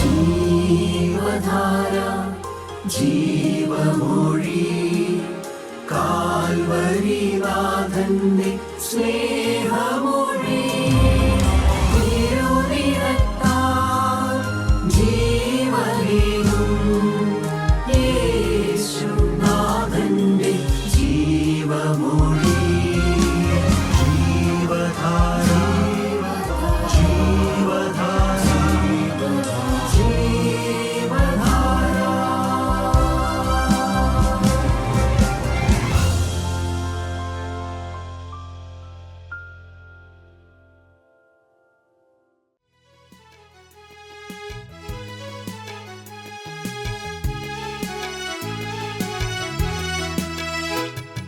ജീവധാര ജീവമൊഴി കാൽവരിനാഥന്റെ സ്നേഹമൊഴി തിരുനിറത്താൽ ജീവനേകും യേശുനാഥന്റെ ജീവമൊഴി ജീവധാര ജീവധാര ജീവധാര.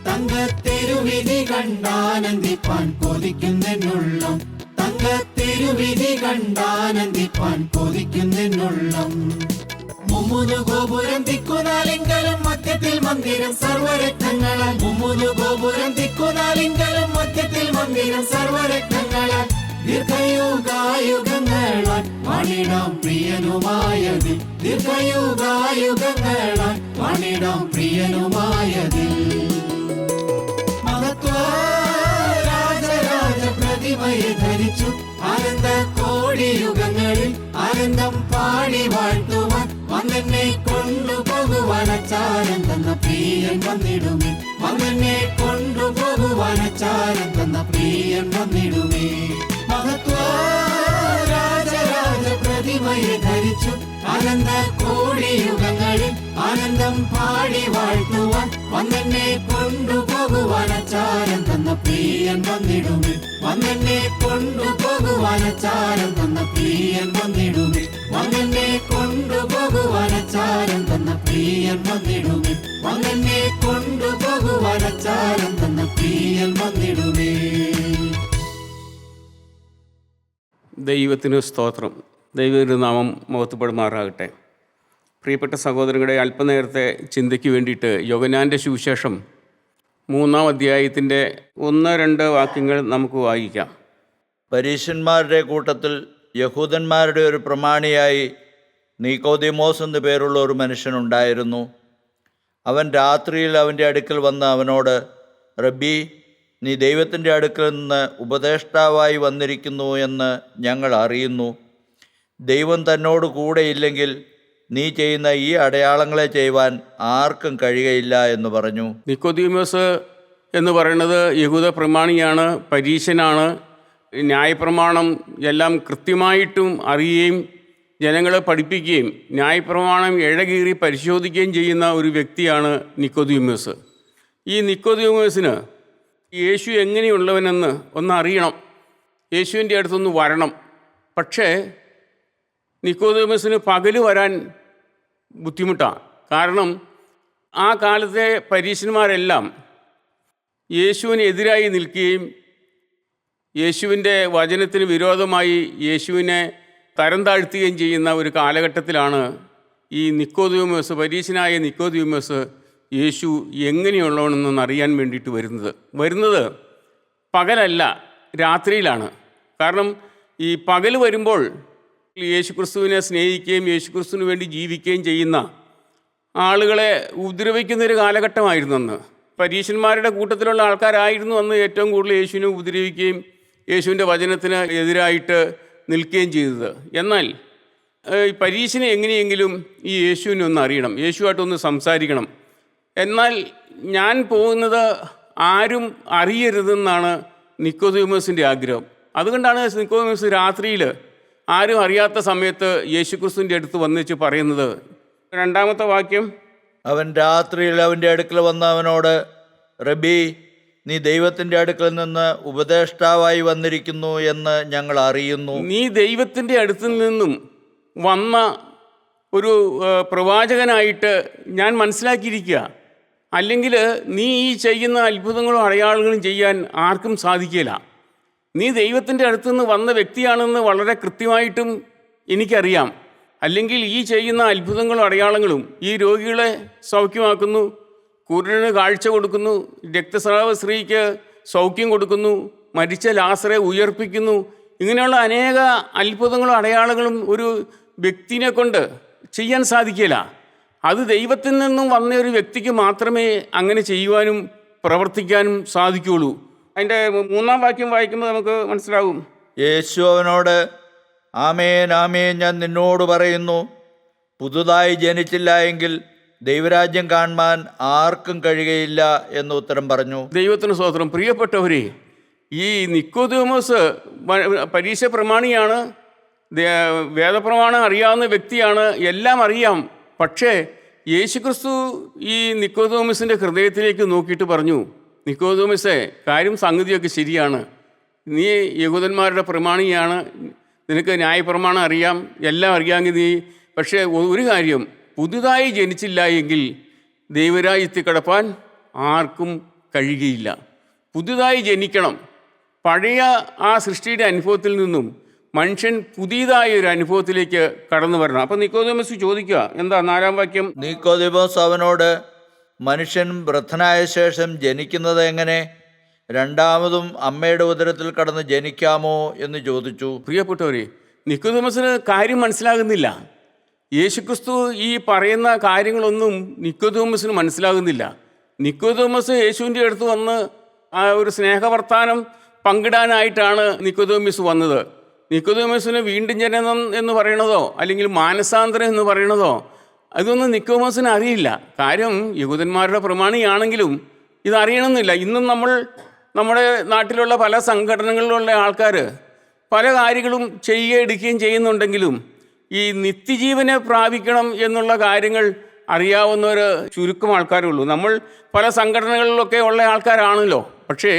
തങ്കത്തെരുവിധി കണ്ടാനന്ദിപ്പാൻ കൊതിക്കുന്നെന്നുള്ളം, തങ്കത്തെരുവിധി കണ്ടാനന്ദിപ്പാൻ കൊതിക്കുന്നെന്നുള്ളം. മുമ്മുന്നു ഗോപുരം ദിക്കുനാലിങ്കലും മധ്യത്തിൽ മന്ദിരം സർവരത്നങ്ങളാൽ, മുമ്മുന്നു ഗോപുരം ദിക്കുനാലിങ്കലും മധ്യത്തിൽ മന്ദിരം സർവരത്നങ്ങളാൽ. ദീർഘയുഗായുഗങ്ങളാൽ വാണിടാം പ്രിയനുമായതിൽ, ദീർഘയുഗായുഗങ്ങളാൽ വാണിടാം പ്രിയനുമായതിൽ. രാജരാജ പ്രതിമയെ ധരിച്ചു ആനന്ദ കോടിയുഗങ്ങളിൽ ആനന്ദം പാടി വാഴ്ത്തുവാൻ വന്നെന്നെ കൊണ്ടുപോകുവാൻ അച്ചാരം തന്ന പ്രിയൻ വന്നിടുമേ, വന്നെന്നെ കൊണ്ടുപോകുവാൻ അച്ചാരം തന്ന പ്രിയൻ വന്നിടുമേ. മഹത്വ രാജരാജ പ്രതിമയെ ധരിച്ചു ആനന്ദ കോടിയുഗങ്ങളിൽ ആനന്ദം പാടി വാഴ്ത്തുവാൻ വന്നെന്നെ കൊണ്ടുപോകുവാൻ അച്ചാരം തന്ന പ്രിയൻ വന്നിടുമേ, വന്നെന്നെ കൊണ്ടുപോകുവാൻ അച്ചാരം തന്ന പ്രിയൻ വന്നിടുമേ, വന്നെന്നെ കൊണ്ടുപോകുവാൻ അച്ചാരം തന്ന പ്രിയൻ വന്നിടുമേ, വന്നെന്നെ കൊണ്ടുപോകുവാൻ അച്ചാരം തന്ന പ്രിയൻ വന്നിടുമേ. ദൈവത്തിന് സ്തോത്രം. ദൈവത്തിൻ്റെ നാമം മഹത്വപ്പെടുമാറാകട്ടെ. പ്രിയപ്പെട്ട സഹോദരങ്ങളെ, അല്പനേരത്തെ ചിന്തയ്ക്ക് വേണ്ടിയിട്ട് യോഹന്നാൻ്റെ സുവിശേഷം 3-ാം അധ്യായത്തിൻ്റെ 1-2 വാക്യങ്ങൾ നമുക്ക് വായിക്കാം. പരീശന്മാരുടെ കൂട്ടത്തിൽ യഹൂദന്മാരുടെ ഒരു പ്രമാണിയായി നീക്കോദിമോസ് എന്നു പേരുള്ള ഒരു മനുഷ്യനുണ്ടായിരുന്നു. അവൻ രാത്രിയിൽ അവൻ്റെ അടുക്കൽ വന്ന് അവനോട്, റബ്ബി, നീ ദൈവത്തിൻ്റെ അടുക്കൽ നിന്ന് ഉപദേഷ്ടാവായി വന്നിരിക്കുന്നു എന്ന് ഞങ്ങൾ അറിയുന്നു. ദൈവം തന്നോട് കൂടെയില്ലെങ്കിൽ നീ ചെയ്യുന്ന ഈ അടയാളങ്ങളെ ചെയ്യുവാൻ ആർക്കും കഴിയുകയില്ല എന്ന് പറഞ്ഞു. നിക്കോദീമോസ് എന്ന് പറയുന്നത് യഹൂദ പ്രമാണിയാണ്, പരീശനാണ്. ന്യായപ്രമാണം എല്ലാം കൃത്യമായിട്ടും അറിയുകയും ജനങ്ങളെ പഠിപ്പിക്കുകയും ന്യായപ്രമാണം ഇഴകീറി പരിശോധിക്കുകയും ചെയ്യുന്ന ഒരു വ്യക്തിയാണ് നിക്കോദീമോസ്. ഈ നിക്കോദീമോസിന് യേശു എങ്ങനെയുള്ളവനെന്ന് ഒന്നറിയണം, യേശുവിൻ്റെ അടുത്തൊന്ന് വരണം. പക്ഷേ നിക്കോദീമോസിന് പകല് വരാൻ ബുദ്ധിമുട്ടാണ്. കാരണം ആ കാലത്തെ പരീശന്മാരെല്ലാം യേശുവിനെതിരായി നിൽക്കുകയും യേശുവിൻ്റെ വചനത്തിന് വിരോധമായി യേശുവിനെ തരം താഴ്ത്തുകയും ചെയ്യുന്ന ഒരു കാലഘട്ടത്തിലാണ് ഈ നിക്കോദീമോസ്, പരീശനായ നിക്കോദീമോസ് യേശു എങ്ങനെയുള്ളവനെന്നൊന്ന് അറിയാൻ വേണ്ടിയിട്ട് വരുന്നത് പകലല്ല, രാത്രിയിലാണ്. കാരണം ഈ പകൽ വരുമ്പോൾ യേശുക്രിസ്തുവിനെ സ്നേഹിക്കുകയും യേശുക്രിസ്തുവിന് വേണ്ടി ജീവിക്കുകയും ചെയ്യുന്ന ആളുകളെ ഉപദ്രവിക്കുന്നൊരു കാലഘട്ടമായിരുന്നു അന്ന്. പരീശന്മാരുടെ കൂട്ടത്തിലുള്ള ആൾക്കാരായിരുന്നു അന്ന് ഏറ്റവും കൂടുതൽ യേശുവിനെ ഉപദ്രവിക്കുകയും യേശുവിൻ്റെ വചനത്തിന് എതിരായിട്ട് നിൽക്കുകയും ചെയ്തത്. എന്നാൽ ഈ പരീശനെ എങ്ങനെയെങ്കിലും ഈ യേശുവിനെ ഒന്ന് അറിയണം, യേശുവായിട്ടൊന്ന് സംസാരിക്കണം. എന്നാൽ ഞാൻ പോകുന്നത് ആരും അറിയരുതെന്നാണ് നിക്കോദീമോസിൻ്റെ ആഗ്രഹം. അതുകൊണ്ടാണ് നിക്കോദീമോസ് രാത്രിയിൽ ആരും അറിയാത്ത സമയത്ത് യേശുക്രിസ്തുവിൻ്റെ അടുത്ത് വന്നിച്ച് പറയുന്നത്. 2-ാമത്തെ വാക്യം, അവൻ രാത്രിയിൽ അവൻ്റെ അടുക്കൽ വന്ന അവനോട്, റബ്ബി, നീ ദൈവത്തിൻ്റെ അടുക്കൽ നിന്ന് ഉപദേഷ്ടാവായി വന്നിരിക്കുന്നു എന്ന് ഞങ്ങൾ അറിയുന്നു. നീ ദൈവത്തിൻ്റെ അടുത്ത് നിന്നും വന്ന ഒരു പ്രവാചകനായിട്ട് ഞാൻ മനസ്സിലാക്കിയിരിക്കുക. അല്ലെങ്കിൽ നീ ഈ ചെയ്യുന്ന അത്ഭുതങ്ങളും അടയാളങ്ങളും ചെയ്യാൻ ആർക്കും സാധിക്കില്ല. നീ ദൈവത്തിൻ്റെ അടുത്തുനിന്ന് വന്ന വ്യക്തിയാണെന്ന് വളരെ കൃത്യമായിട്ടും എനിക്കറിയാം. അല്ലെങ്കിൽ ഈ ചെയ്യുന്ന അത്ഭുതങ്ങളും അടയാളങ്ങളും ഈ രോഗികളെ സൗഖ്യമാക്കുന്നു, കുരുടന് കാഴ്ച കൊടുക്കുന്നു, രക്തസ്രാവ സ്ത്രീക്ക് സൗഖ്യം കൊടുക്കുന്നു, മരിച്ച ലാസറെ ഉയർപ്പിക്കുന്നു. ഇങ്ങനെയുള്ള അനേക അത്ഭുതങ്ങളും അടയാളങ്ങളും ഒരു വ്യക്തിനെ കൊണ്ട് ചെയ്യാൻ സാധിക്കില്ല. അത് ദൈവത്തിൽ നിന്നും വന്ന ഒരു വ്യക്തിക്ക് മാത്രമേ അങ്ങനെ ചെയ്യുവാനും പ്രവർത്തിക്കാനും സാധിക്കുകയുള്ളൂ. അതിൻ്റെ 3-ാം വാക്യം വായിക്കുമ്പോൾ നമുക്ക് മനസ്സിലാവും. യേശു അവനോട്, ആമേൻ ആമേൻ ഞാൻ നിന്നോട് പറയുന്നു, പുതുതായി ജനിച്ചില്ല എങ്കിൽ ദൈവരാജ്യം കാണുവാൻ ആർക്കും കഴിയുകയില്ല എന്ന് ഉത്തരം പറഞ്ഞു. ദൈവത്തിന് സ്തോത്രം. പ്രിയപ്പെട്ടവരെ, ഈ നിക്കോദെമോസ് പരീക്ഷ പ്രമാണിയാണ്, വേദപ്രമാണം അറിയാവുന്ന വ്യക്തിയാണ്, എല്ലാം അറിയാം. പക്ഷേ യേശുക്രിസ്തു ഈ നിക്കോദെമോസിൻ്റെ ഹൃദയത്തിലേക്ക് നോക്കിയിട്ട് പറഞ്ഞു, നിക്കോദെമോസേ, കാര്യം സംഗതിയൊക്കെ ശരിയാണ്, നീ യഹൂദന്മാരുടെ പ്രമാണിയാണ്, നിനക്ക് ന്യായപ്രമാണം അറിയാം, എല്ലാം അറിയാമെങ്കിൽ നീ, പക്ഷേ ഒരു കാര്യം, പുതുതായി ജനിച്ചില്ല എങ്കിൽ ദൈവരാജ്യത്തിൽ കടപ്പാൻ ആർക്കും കഴിയുകയില്ല. പുതുതായി ജനിക്കണം. പഴയ ആ സൃഷ്ടിയുടെ അനുഭവത്തിൽ നിന്നും മനുഷ്യൻ പുതിയതായ ഒരു അനുഭവത്തിലേക്ക് കടന്നു വരണം. അപ്പം നിക്കോദെമോസ് ചോദിക്കുക, എന്താ 4-ാം വാക്യം? നിക്കോദെമോസ് അവനോട്, മനുഷ്യൻ വൃദ്ധനായ ശേഷം ജനിക്കുന്നത് എങ്ങനെ? രണ്ടാമതും അമ്മയുടെ ഉദരത്തിൽ കടന്ന് ജനിക്കാമോ എന്ന് ചോദിച്ചു. പ്രിയപ്പെട്ടവരെ, നിക്കോദെമോസിന് കാര്യം മനസ്സിലാകുന്നില്ല. യേശുക്രിസ്തു ഈ പറയുന്ന കാര്യങ്ങളൊന്നും നിക്കോദെമോസിന് മനസ്സിലാകുന്നില്ല. നിക്കോദെമോസ് യേശുവിൻ്റെ അടുത്ത് വന്ന് ആ ഒരു സ്നേഹവർത്താനം പങ്കിടാനായിട്ടാണ് നിക്കോദെമോസ് വന്നത്. നിക്കോദെമോസിന് വീണ്ടും ജനനം എന്ന് പറയണതോ അല്ലെങ്കിൽ മാനസാന്തരം എന്ന് പറയണതോ അതൊന്നും നിക്കോദെമോസിന് അറിയില്ല. കാര്യം യഹൂദന്മാരുടെ പ്രമാണിയാണെങ്കിലും ഇതറിയണമെന്നില്ല. ഇന്നും നമ്മുടെ നാട്ടിലുള്ള പല സംഘടനകളിലുള്ള ആൾക്കാർ പല കാര്യങ്ങളും ചെയ്യുകയും എടുക്കുകയും ചെയ്യുന്നുണ്ടെങ്കിലും ഈ നിത്യജീവനെ പ്രാപിക്കണം എന്നുള്ള കാര്യങ്ങൾ അറിയാവുന്നവർ ചുരുക്കം ആൾക്കാരുള്ളൂ. നമ്മൾ പല സംഘടനകളിലൊക്കെ ഉള്ള ആൾക്കാരാണല്ലോ. പക്ഷേ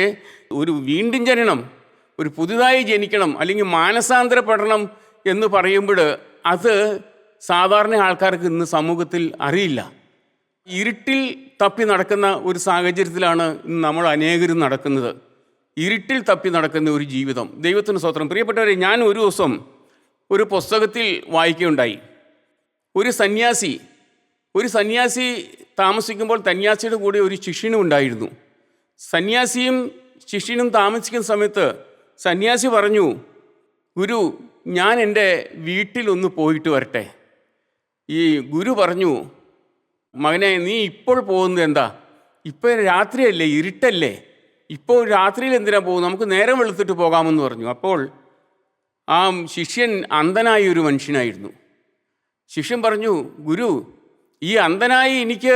ഒരു വീണ്ടും ജനനം, ഒരു പുതുതായി ജനിക്കണം അല്ലെങ്കിൽ മാനസാന്തരപ്പെടണം എന്ന് പറയുമ്പോൾ അത് സാധാരണ ആൾക്കാർക്ക് ഇന്ന് സമൂഹത്തിൽ അറിയില്ല. ഇരുട്ടിൽ തപ്പി നടക്കുന്ന ഒരു സാഹചര്യത്തിലാണ് ഇന്ന് നമ്മൾ അനേകരും നടക്കുന്നത്. ഇരുട്ടിൽ തപ്പി നടക്കുന്ന ഒരു ജീവിതം. ദൈവത്തിന് സ്തോത്രം. പ്രിയപ്പെട്ടവരെ, ഞാൻ ഒരു ദിവസം ഒരു പുസ്തകത്തിൽ വായിക്കുകയുണ്ടായി. ഒരു സന്യാസി താമസിക്കുമ്പോൾ സന്യാസിയുടെ കൂടെ ഒരു ശിഷ്യനും ഉണ്ടായിരുന്നു. സന്യാസിയും ശിഷ്യനും താമസിക്കുന്ന സമയത്ത് സന്യാസി പറഞ്ഞു, ഗുരു, ഞാൻ എൻ്റെ വീട്ടിലൊന്ന് പോയിട്ട് വരട്ടെ. ഈ ഗുരു പറഞ്ഞു, മകനെ, നീ ഇപ്പോൾ പോകുന്നത് എന്താ? ഇപ്പോൾ രാത്രിയല്ലേ, ഇരുട്ടല്ലേ, ഇപ്പോൾ രാത്രിയിൽ എന്തിനാ പോകുന്നത്? നമുക്ക് നേരം വെളുത്തിട്ട് പോകാമെന്ന് പറഞ്ഞു. അപ്പോൾ ആ ശിഷ്യൻ അന്ധനായ ഒരു മനുഷ്യനായിരുന്നു. ശിഷ്യൻ പറഞ്ഞു, ഗുരു, ഈ അന്ധനായി എനിക്ക്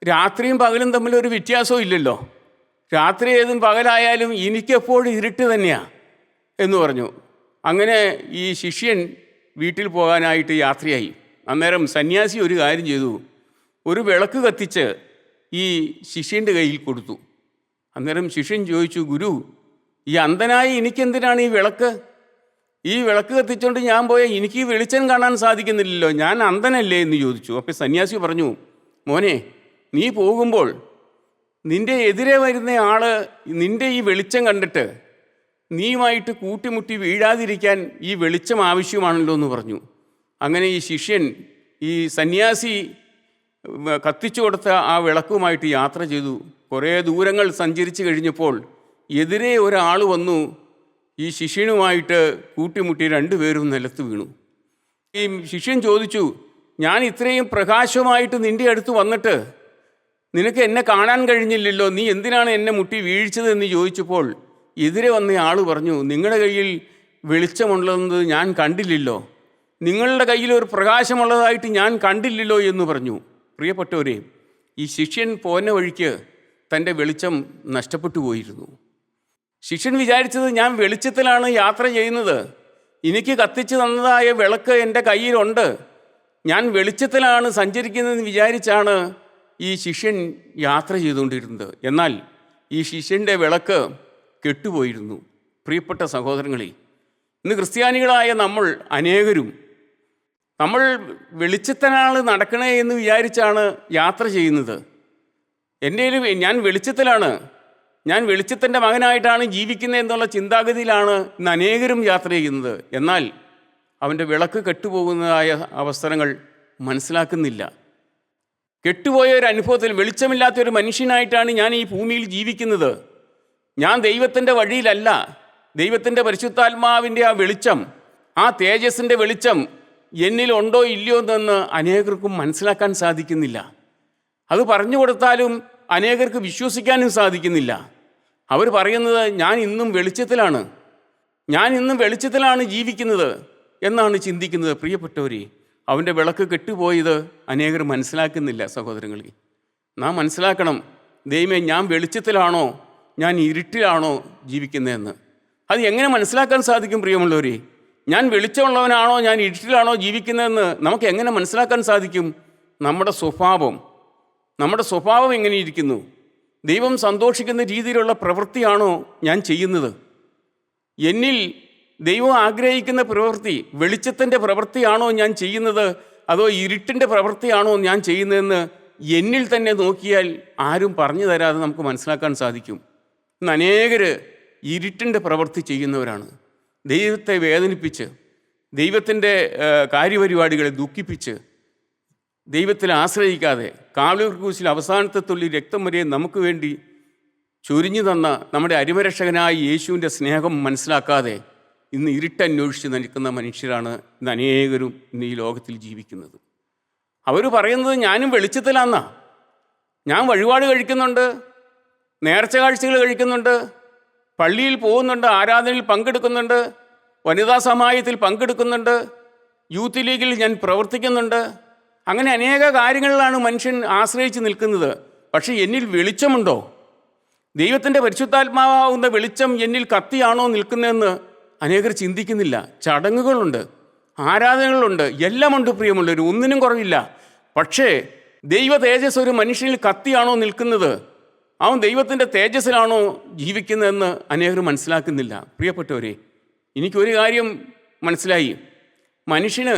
രാത്രിയും പകലും തമ്മിലൊരു വ്യത്യാസവും ഇല്ലല്ലോ, രാത്രി ഏതും പകലായാലും എനിക്കെപ്പോഴും ഇരുട്ട് തന്നെയാണ് എന്ന് പറഞ്ഞു. അങ്ങനെ ഈ ശിഷ്യൻ വീട്ടിൽ പോകാനായിട്ട് യാത്രയായി. അന്നേരം സന്യാസി ഒരു കാര്യം ചെയ്തു, ഒരു വിളക്ക് കത്തിച്ച് ഈ ശിഷ്യൻ്റെ കയ്യിൽ കൊടുത്തു. അന്നേരം ശിഷ്യൻ ചോദിച്ചു, ഗുരു, ഈ അന്ധനായി എനിക്കെന്തിനാണ് ഈ വിളക്ക്? ഈ വിളക്ക് കത്തിച്ചുകൊണ്ട് ഞാൻ പോയാൽ എനിക്ക് ഈ വെളിച്ചം കാണാൻ സാധിക്കുന്നില്ലല്ലോ, ഞാൻ അന്ധനല്ലേ എന്ന് ചോദിച്ചു. അപ്പോൾ സന്യാസി പറഞ്ഞു, മോനെ, നീ പോകുമ്പോൾ നിൻ്റെ എതിരെ വരുന്ന ആൾ നിൻ്റെ ഈ വെളിച്ചം കണ്ടിട്ട് നീയുമായിട്ട് കൂട്ടിമുട്ടി വീഴാതിരിക്കാൻ ഈ വെളിച്ചം ആവശ്യമാണല്ലോ എന്ന് പറഞ്ഞു. അങ്ങനെ ഈ ശിഷ്യൻ ഈ സന്യാസി കത്തിച്ചു കൊടുത്ത ആ വിളക്കുമായിട്ട് യാത്ര ചെയ്തു. കുറേ ദൂരങ്ങൾ സഞ്ചരിച്ച് കഴിഞ്ഞപ്പോൾ എതിരെ ഒരാൾ വന്നു. ഈ ശിഷ്യനുമായിട്ട് കൂട്ടിമുട്ടി രണ്ടുപേരും നിലത്ത് വീണു. ഈ ശിഷ്യൻ ചോദിച്ചു, ഞാൻ ഇത്രയും പ്രകാശമായിട്ട് നിൻ്റെ അടുത്ത് വന്നിട്ട് നിനക്ക് എന്നെ കാണാൻ കഴിഞ്ഞില്ലല്ലോ, നീ എന്തിനാണ് എന്നെ മുട്ടി വീഴ്ചത് എന്ന് ചോദിച്ചപ്പോൾ എതിരെ വന്ന ആൾ പറഞ്ഞു, നിങ്ങളുടെ കയ്യിൽ വെളിച്ചമുള്ളത് ഞാൻ കണ്ടില്ലല്ലോ, നിങ്ങളുടെ കയ്യിൽ ഒരു പ്രകാശമുള്ളതായിട്ട് ഞാൻ കണ്ടില്ലല്ലോ എന്ന് പറഞ്ഞു. പ്രിയപ്പെട്ടവരെ, ഈ ശിഷ്യൻ പോന്ന വഴിക്ക് തൻ്റെ വെളിച്ചം നഷ്ടപ്പെട്ടു പോയിരുന്നു. ശിഷ്യൻ വിചാരിച്ചത്, ഞാൻ വെളിച്ചത്തിലാണ് യാത്ര ചെയ്യുന്നത്, എനിക്ക് കത്തിച്ചു തന്നതായ വിളക്ക് എൻ്റെ കയ്യിലുണ്ട്, ഞാൻ വെളിച്ചത്തിലാണ് സഞ്ചരിക്കുന്നതെന്ന് വിചാരിച്ചാണ് ഈ ശിഷ്യൻ യാത്ര ചെയ്തുകൊണ്ടിരുന്നത്. എന്നാൽ ഈ ശിഷ്യൻ്റെ വിളക്ക് കെട്ടുപോയിരുന്നു. പ്രിയപ്പെട്ട സഹോദരങ്ങളെ, ഇന്ന് ക്രിസ്ത്യാനികളായ നമ്മൾ അനേകരും നമ്മൾ വെളിച്ചത്തിനാണ് നടക്കണേ എന്ന് വിചാരിച്ചാണ് യാത്ര ചെയ്യുന്നത്. ഞാൻ വെളിച്ചത്തിലാണ്, ഞാൻ വെളിച്ചത്തിൻ്റെ മകനായിട്ടാണ് ജീവിക്കുന്നത് എന്നുള്ള ചിന്താഗതിയിലാണ് ഇന്ന് അനേകരും യാത്ര ചെയ്യുന്നത്. എന്നാൽ അവൻ്റെ വിളക്ക് കെട്ടുപോകുന്നതായ അവസരങ്ങൾ മനസ്സിലാക്കുന്നില്ല. കെട്ടുപോയ ഒരു അനുഭവത്തിൽ വെളിച്ചമില്ലാത്തൊരു മനുഷ്യനായിട്ടാണ് ഞാൻ ഈ ഭൂമിയിൽ ജീവിക്കുന്നത്. ഞാൻ ദൈവത്തിൻ്റെ വഴിയിലല്ല. ദൈവത്തിൻ്റെ പരിശുദ്ധാത്മാവിൻ്റെ ആ വെളിച്ചം, ആ തേജസ്സിൻ്റെ വെളിച്ചം എന്നിലുണ്ടോ ഇല്ലയോ എന്ന് അനേകർക്കും മനസ്സിലാക്കാൻ സാധിക്കുന്നില്ല. അത് പറഞ്ഞു കൊടുത്താലും അനേകർക്ക് വിശ്വസിക്കാനും സാധിക്കുന്നില്ല. അവർ പറയുന്നത് ഞാൻ ഇന്നും വെളിച്ചത്തിലാണ് ജീവിക്കുന്നത് എന്നാണ് ചിന്തിക്കുന്നത്. പ്രിയപ്പെട്ടവരെ, അവൻ്റെ വിളക്ക് കെട്ടുപോയത് അനേകർ മനസ്സിലാക്കുന്നില്ല. സഹോദരങ്ങളെ, നാം മനസ്സിലാക്കണം, ദൈവമേ, ഞാൻ വെളിച്ചത്തിലാണോ ഞാൻ ഇരുട്ടിലാണോ ജീവിക്കുന്നതെന്ന്. അത് എങ്ങനെ മനസ്സിലാക്കാൻ സാധിക്കും പ്രിയമുള്ളവരെ? ഞാൻ വെളിച്ചമുള്ളവനാണോ ഞാൻ ഇരുട്ടിലാണോ ജീവിക്കുന്നതെന്ന് നമുക്ക് എങ്ങനെ മനസ്സിലാക്കാൻ സാധിക്കും? നമ്മുടെ സ്വഭാവം എങ്ങനെ ഇരിക്കുന്നു? ദൈവം സന്തോഷിക്കുന്ന രീതിയിലുള്ള പ്രവൃത്തിയാണോ ഞാൻ ചെയ്യുന്നത്? എന്നിൽ ദൈവം ആഗ്രഹിക്കുന്ന പ്രവൃത്തി വെളിച്ചത്തിൻ്റെ പ്രവൃത്തിയാണോ ഞാൻ ചെയ്യുന്നത്, അതോ ഇരുട്ടിൻ്റെ പ്രവൃത്തിയാണോ ഞാൻ ചെയ്യുന്നതെന്ന് എന്നിൽ തന്നെ നോക്കിയാൽ ആരും പറഞ്ഞു തരാതെ നമുക്ക് മനസ്സിലാക്കാൻ സാധിക്കും. ഇന്ന് അനേകർ ഇരുട്ടിൻ്റെ പ്രവൃത്തി ചെയ്യുന്നവരാണ്. ദൈവത്തെ വേദനിപ്പിച്ച്, ദൈവത്തിൻ്റെ കാര്യപരിപാടികളെ ദുഃഖിപ്പിച്ച്, ദൈവത്തിൽ ആശ്രയിക്കാതെ, കാവലൂർ ക്രൂശിൽ അവസാനത്തെ തുള്ളി രക്തം വരെ നമുക്ക് വേണ്ടി ചൊരിഞ്ഞു തന്ന നമ്മുടെ അരിമരക്ഷകനായ യേശുവിൻ്റെ സ്നേഹം മനസ്സിലാക്കാതെ ഇന്ന് ഇരുട്ടന്വേഷിച്ച് നിൽക്കുന്ന മനുഷ്യരാണ് ഇന്ന് അനേകരും ഇന്ന് ഈ ലോകത്തിൽ ജീവിക്കുന്നത്. അവർ പറയുന്നത് ഞാനും വെളിച്ചത്തിലാന്നാ. ഞാൻ വഴിപാട് കഴിക്കുന്നുണ്ട്, നേർച്ച കാഴ്ചകൾ കഴിക്കുന്നുണ്ട്, പള്ളിയിൽ പോകുന്നുണ്ട്, ആരാധനയിൽ പങ്കെടുക്കുന്നുണ്ട്, വനിതാ സമാജത്തിൽ പങ്കെടുക്കുന്നുണ്ട്, യൂത്ത് ലീഗിൽ ഞാൻ പ്രവർത്തിക്കുന്നുണ്ട്. അങ്ങനെ അനേക കാര്യങ്ങളിലാണ് മനുഷ്യൻ ആശ്രയിച്ച് നിൽക്കുന്നത്. പക്ഷേ എന്നിൽ വെളിച്ചമുണ്ടോ? ദൈവത്തിൻ്റെ പരിശുദ്ധാത്മാവാകുന്ന വെളിച്ചം എന്നിൽ കത്തിയാണോ നിൽക്കുന്നതെന്ന് അനേകർ ചിന്തിക്കുന്നില്ല. ചടങ്ങുകളുണ്ട്, ആരാധനകളുണ്ട്, എല്ലാമുണ്ട് പ്രിയമുള്ളവർ, ഒന്നിനും കുറവില്ല. പക്ഷേ ദൈവ തേജസ് ഒരു മനുഷ്യനിൽ കത്തിയാണോ നിൽക്കുന്നത്? അവൻ ദൈവത്തിൻ്റെ തേജസ്സിലാണോ ജീവിക്കുന്നതെന്ന് അനേകർ മനസ്സിലാക്കുന്നില്ല. പ്രിയപ്പെട്ടവരെ, എനിക്കൊരു കാര്യം മനസ്സിലായി. മനുഷ്യന്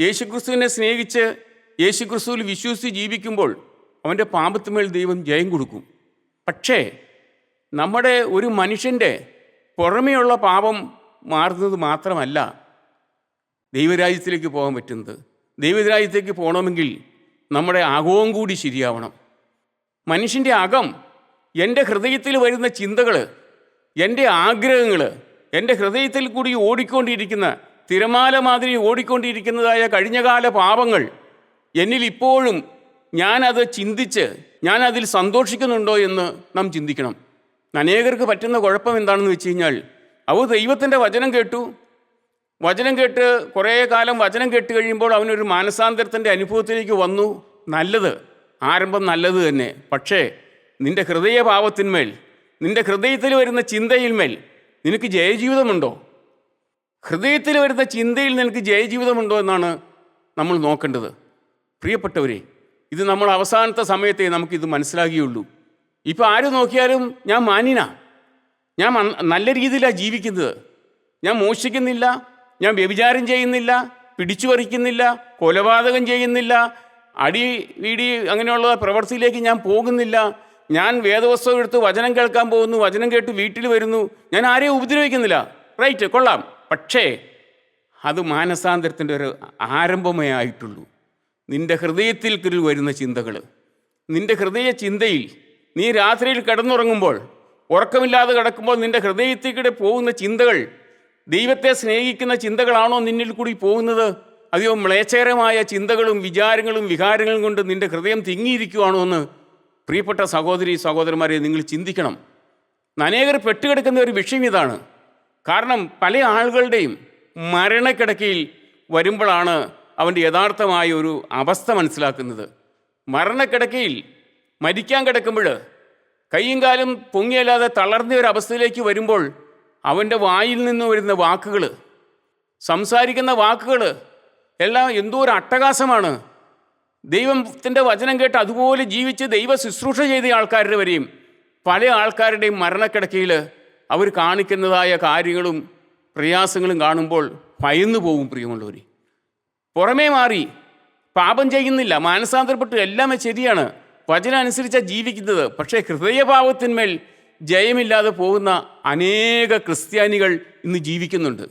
യേശുക്രിസ്തുവിനെ സ്നേഹിച്ച് യേശുക്രിസ്തുവിൽ വിശ്വസിച്ച് ജീവിക്കുമ്പോൾ അവൻ്റെ പാപത്തിന്മേൽ ദൈവം ജയം കൊടുക്കും. പക്ഷേ നമ്മുടെ ഒരു മനുഷ്യൻ്റെ പുറമെയുള്ള പാപം മാറുന്നത് മാത്രമല്ല ദൈവരാജ്യത്തിലേക്ക് പോകാൻ പറ്റുന്നത്. ദൈവരാജ്യത്തേക്ക് പോകണമെങ്കിൽ നമ്മുടെ അകവും കൂടി ശരിയാവണം. മനുഷ്യൻ്റെ അകം, എൻ്റെ ഹൃദയത്തിൽ വരുന്ന ചിന്തകൾ, എൻ്റെ ആഗ്രഹങ്ങൾ, എൻ്റെ ഹൃദയത്തിൽ കൂടി ഓടിക്കൊണ്ടിരിക്കുന്ന തിരമാല മാതിരി ഓടിക്കൊണ്ടിരിക്കുന്നതായ കഴിഞ്ഞകാല പാപങ്ങൾ എന്നിൽ ഇപ്പോഴും ഞാനത് ചിന്തിച്ച് ഞാനതിൽ സന്തോഷിക്കുന്നുണ്ടോ എന്ന് നാം ചിന്തിക്കണം. അനേകർക്ക് പറ്റുന്ന കുഴപ്പം എന്താണെന്ന് വെച്ച് കഴിഞ്ഞാൽ, അവർ ദൈവത്തിൻ്റെ വചനം കേട്ട് കുറേ കാലം വചനം കേട്ട് കഴിയുമ്പോൾ അവനൊരു മാനസാന്തരത്തിൻ്റെ അനുഭവത്തിലേക്ക് വന്നു. നല്ലത്, ആരംഭം നല്ലത് തന്നെ. പക്ഷേ നിൻ്റെ ഹൃദയഭാവത്തിന്മേൽ, നിൻ്റെ ഹൃദയത്തിൽ വരുന്ന ചിന്തയിന്മേൽ നിനക്ക് ജയജീവിതമുണ്ടോ? ഹൃദയത്തിൽ വരുന്ന ചിന്തയിൽ നിനക്ക് ജയജീവിതമുണ്ടോ എന്നാണ് നമ്മൾ നോക്കേണ്ടത്. പ്രിയപ്പെട്ടവരെ, ഇത് നമ്മൾ അവസാനത്തെ സമയത്തെ നമുക്കിത് മനസ്സിലാകുകയുള്ളൂ. ഇപ്പോൾ ആര് നോക്കിയാലും ഞാൻ മാന്യനാ, ഞാൻ നല്ല രീതിയിലാണ് ജീവിക്കുന്നത്, ഞാൻ മോഷ്ടിക്കുന്നില്ല, ഞാൻ വ്യഭിചാരം ചെയ്യുന്നില്ല, പിടിച്ചു പറിക്കുന്നില്ല, കൊലപാതകം ചെയ്യുന്നില്ല, അടി വീടി അങ്ങനെയുള്ള പ്രവൃത്തിയിലേക്ക് ഞാൻ പോകുന്നില്ല, ഞാൻ വേദവസ്തുവും എടുത്ത് വചനം കേൾക്കാൻ പോകുന്നു, വചനം കേട്ട് വീട്ടിൽ വരുന്നു, ഞാൻ ആരെയും ഉപദ്രവിക്കുന്നില്ല. റൈറ്റ്, കൊള്ളാം. പക്ഷേ അത് മാനസാന്തരത്തിൻ്റെ ഒരു ആരംഭമേ ആയിട്ടുള്ളൂ. നിൻ്റെ ഹൃദയത്തിൽ വരുന്ന ചിന്തകൾ, നിൻ്റെ ഹൃദയ ചിന്തയിൽ നീ രാത്രിയിൽ കിടന്നുറങ്ങുമ്പോൾ, ഉറക്കമില്ലാതെ കിടക്കുമ്പോൾ നിൻ്റെ ഹൃദയത്തിൽ കൂടെ പോകുന്ന ചിന്തകൾ ദൈവത്തെ സ്നേഹിക്കുന്ന ചിന്തകളാണോ നിന്നിൽ കൂടി പോകുന്നത്? അതെയോ മ്ലേച്ഛകരമായ ചിന്തകളും വിചാരങ്ങളും വികാരങ്ങളും കൊണ്ട് നിൻ്റെ ഹൃദയം തിങ്ങിയിരിക്കുവാണോ എന്ന് പ്രിയപ്പെട്ട സഹോദരന്മാരെ നിങ്ങൾ ചിന്തിക്കണം. അനേകർ പെട്ടുകിടക്കുന്ന ഒരു വിഷയം ഇതാണ്. കാരണം പല ആളുകളുടെയും മരണക്കിടക്കയിൽ വരുമ്പോഴാണ് അവൻ്റെ യഥാർത്ഥമായ ഒരു അവസ്ഥ മനസ്സിലാക്കുന്നത്. മരണക്കിടക്കയിൽ മരിക്കാൻ കിടക്കുമ്പോൾ കൈയും കാലും പൊങ്ങിയല്ലാതെ തളർന്ന ഒരു അവസ്ഥയിലേക്ക് വരുമ്പോൾ അവൻ്റെ വായിൽ നിന്ന് വരുന്ന വാക്കുകൾ, സംസാരിക്കുന്ന വാക്കുകൾ എല്ലാം എന്തോ ഒരു അട്ടഹാസമാണ്. ദൈവത്തിൻ്റെ വചനം കേട്ട് അതുപോലെ ജീവിച്ച് ദൈവ ശുശ്രൂഷ ചെയ്ത ആൾക്കാരുടെ വരെയും പല ആൾക്കാരുടെയും മരണക്കിടക്കയിൽ അവർ കാണിക്കുന്നതായ കാര്യങ്ങളും പ്രയാസങ്ങളും കാണുമ്പോൾ ഭയന്നു പോകും. പ്രിയമുള്ളവർ, പുറമേ മാറി പാപം ചെയ്യുന്നില്ല, മാനസാന്തരപ്പെട്ട് എല്ലാമേ ശരിയാണ്, വചനം അനുസരിച്ചാണ് ജീവിക്കുന്നത്. പക്ഷേ ഹൃദയഭാവത്തിന്മേൽ ജയമില്ലാതെ പോകുന്ന അനേക ക്രിസ്ത്യാനികൾ ഇന്ന് ജീവിക്കുന്നുണ്ട്.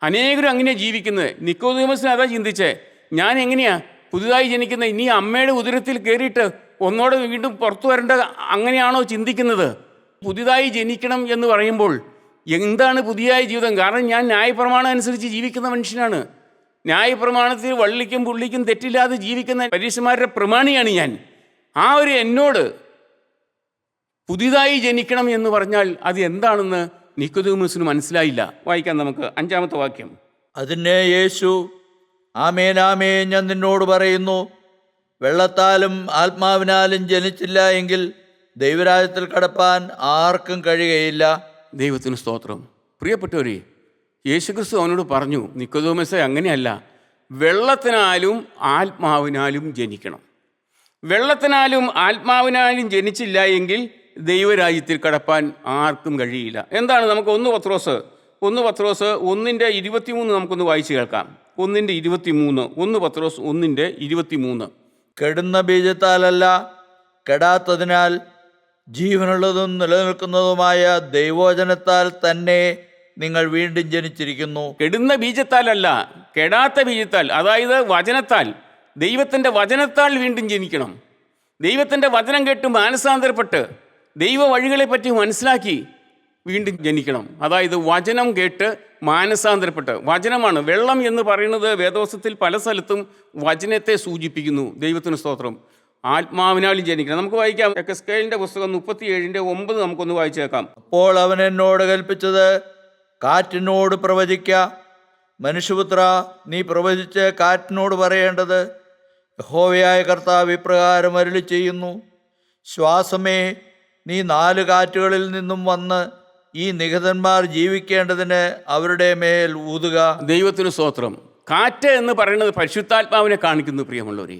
അനേകരും അങ്ങനെയാണ് ജീവിക്കുന്നത്. നിക്കോദീമോസിന് അതാ ചിന്തിച്ചേ, ഞാൻ എങ്ങനെയാ പുതുതായി ജനിക്കുന്ന, ഇനി അമ്മയുടെ ഉദരത്തിൽ കയറിയിട്ട് ഒന്നോടെ വീണ്ടും പുറത്തു വരേണ്ട, അങ്ങനെയാണോ ചിന്തിക്കുന്നത്? പുതുതായി ജനിക്കണം എന്ന് പറയുമ്പോൾ എന്താണ് പുതിയ ജീവിതം? കാരണം ഞാൻ ന്യായപ്രമാണം അനുസരിച്ച് ജീവിക്കുന്ന മനുഷ്യനാണ്. ന്യായപ്രമാണത്തിൽ വള്ളിക്കും പുള്ളിക്കും തെറ്റില്ലാതെ ജീവിക്കുന്ന പരീക്ഷന്മാരുടെ പ്രമാണിയാണ് ഞാൻ. ആ ഒരു എന്നോട് പുതിയതായി ജനിക്കണം എന്ന് പറഞ്ഞാൽ അത് എന്താണെന്ന് നിക്കോദെമോസിന് മനസ്സിലായില്ല. വായിക്കാം നമുക്ക് 5-ാമത്തെ വാക്യം. അതിനെ യേശു, ആമേൻ ആമേൻ ഞാൻ നിന്നോട് പറയുന്നു, വെള്ളത്താലും ആത്മാവിനാലും ജനിച്ചില്ല എങ്കിൽ ദൈവരാജ്യത്തിൽ കടപ്പാൻ ആർക്കും കഴിയുകയില്ല. ദൈവത്തിന് സ്തോത്രം. പ്രിയപ്പെട്ടവരെ, യേശുക്രിസ്തു അവനോട് പറഞ്ഞു, നിക്കോദെമോസേ, അങ്ങനെയല്ല, വെള്ളത്തിനാലും ആത്മാവിനാലും ജനിക്കണം. വെള്ളത്തിനാലും ആത്മാവിനാലും ജനിച്ചില്ല എങ്കിൽ ദൈവരാജ്യത്തിൽ കടപ്പാൻ ആർക്കും കഴിയില്ല. എന്താണ്? നമുക്ക് 1 പത്രോസ് 1:23 നമുക്കൊന്ന് വായിച്ച് കേൾക്കാം. 1:23. 1 പത്രോസ് 1:23. കെടുന്ന ബീജത്താലല്ല, കെടാത്തതിനാൽ ജീവനുള്ളതും നിലനിൽക്കുന്നതുമായ ദൈവവചനത്താൽ തന്നെ നിങ്ങൾ വീണ്ടും ജനിച്ചിരിക്കുന്നു. കെടുന്ന ബീജത്താലല്ല, കെടാത്ത ബീജത്താൽ, അതായത് വചനത്താൽ, ദൈവത്തിൻ്റെ വചനത്താൽ വീണ്ടും ജനിക്കണം. ദൈവത്തിൻ്റെ വചനം കേട്ട് മാനസാന്തരപ്പെട്ട് ദൈവ വഴികളെപ്പറ്റി മനസ്സിലാക്കി വീണ്ടും ജനിക്കണം. അതായത് വചനം കേട്ട് മാനസാന്തരപ്പെട്ട്. വചനമാണ് വെള്ളം എന്ന് പറയുന്നത്. വേദോസത്തിൽ പല സ്ഥലത്തും വചനത്തെ സൂചിപ്പിക്കുന്നു. ദൈവത്തിന് സ്തോത്രം. ആത്മാവിനാലും ജനിക്കണം. നമുക്ക് വായിക്കാം. എക്കെസ്കേലിൻ്റെ പുസ്തകം 37:9 നമുക്കൊന്ന് വായിച്ചേക്കാം. അപ്പോൾ അവൻ എന്നോട് കൽപ്പിച്ചത്, കാറ്റിനോട് പ്രവചിക്ക. മനുഷ്യപുത്ര, നീ പ്രവചിച്ച് കാറ്റിനോട് പറയേണ്ടത്, യഹോവയായ കർത്താവ് ഇപ്രകാരം അരുളി ചെയ്യുന്നു, ശ്വാസമേ, നീ 4 കാറ്റുകളിൽ നിന്നും വന്ന് ഈ നിഹതന്മാർ ജീവിക്കേണ്ടതിന് അവരുടെ മേൽ ഊതുക. ദൈവത്തിന് സ്തോത്രം. കാറ്റ് എന്ന് പറയുന്നത് പരിശുദ്ധാത്മാവിനെ കാണിക്കുന്നു. പ്രിയമുള്ളവരെ,